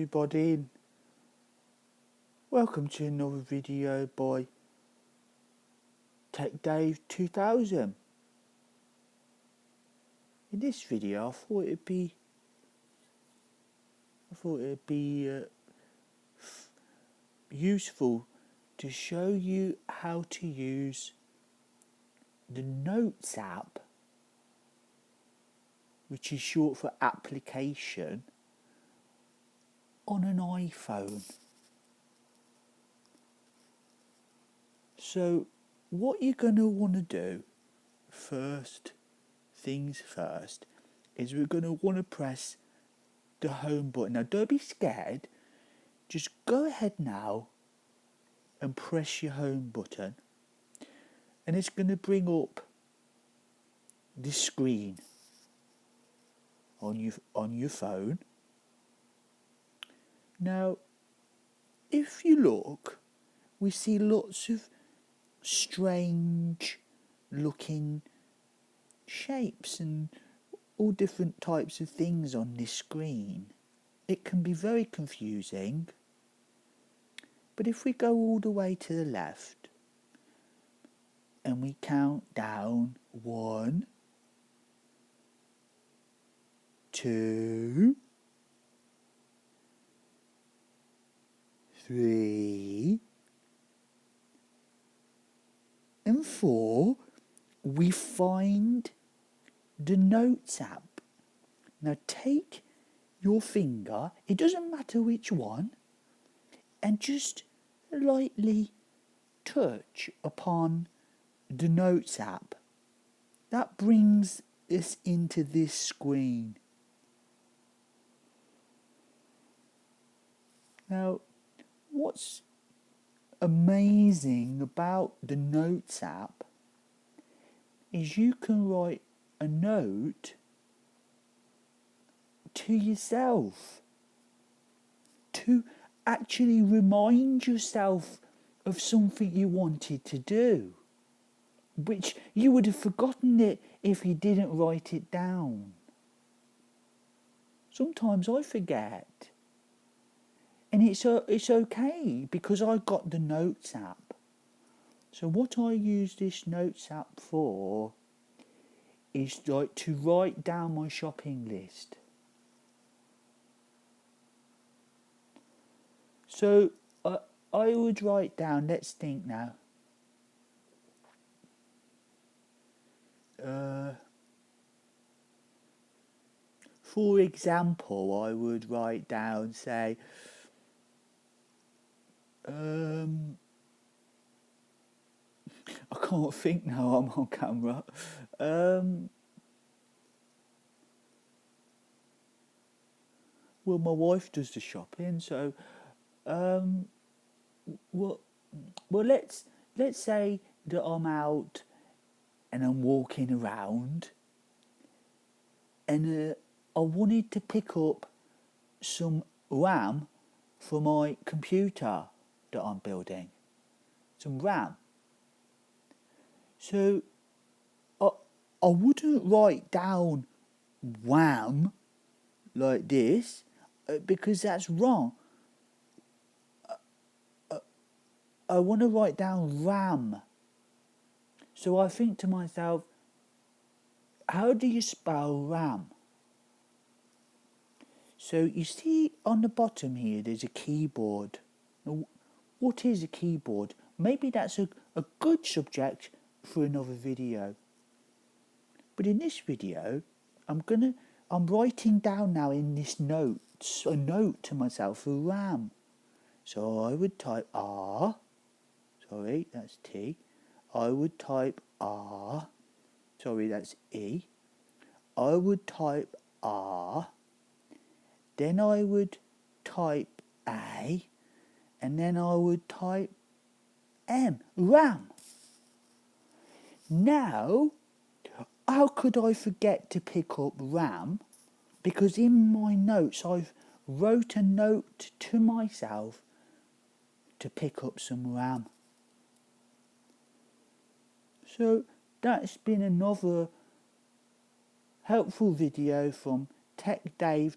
everybody, and welcome to another video by Tech Dave 2000. In this video I thought it'd be useful to show you how to use the Notes app, which is short for application, on an iPhone. So what you're going to want to do first things first is we're going to want to press the home button. Now don't be scared, just go ahead now and press your home button, and it's going to bring up this screen on your phone. Now if you look, we see lots of strange looking shapes and all different types of things on this screen. It can be very confusing, but if we go all the way to the left and we count down 1, 2, 3 and 4, we find the Notes app. Now take your finger, it doesn't matter which one, and just lightly touch upon the Notes app. That brings us into this screen. Now what's amazing about the Notes app is you can write a note to yourself to actually remind yourself of something you wanted to do, which you would have forgotten it if you didn't write it down. Sometimes I forget, and it's okay because I got the Notes app. So what I use this Notes app for is like to write down my shopping list. So I would write down, let's think now. For example, I would write down, say, I can't think now, I'm on camera. Well, my wife does the shopping, so well, let's say that I'm out and I'm walking around, and I wanted to pick up some RAM for my computer that I'm building. Some RAM. So I wouldn't write down WAM like this because that's wrong. I want to write down RAM. So I think to myself, how do you spell RAM? So you see on the bottom here there's a keyboard. Now, what is a keyboard? Maybe that's a good subject for another video. But in this video, I'm writing down now in this notes, a note to myself for RAM. So I would type R, sorry, that's T. I would type R, sorry, that's E. I would type R, then I would type A, and then I would type M, RAM. Now, how could I forget to pick up RAM? Because in my notes I've wrote a note to myself to pick up some RAM. So that's been another helpful video from Tech Dave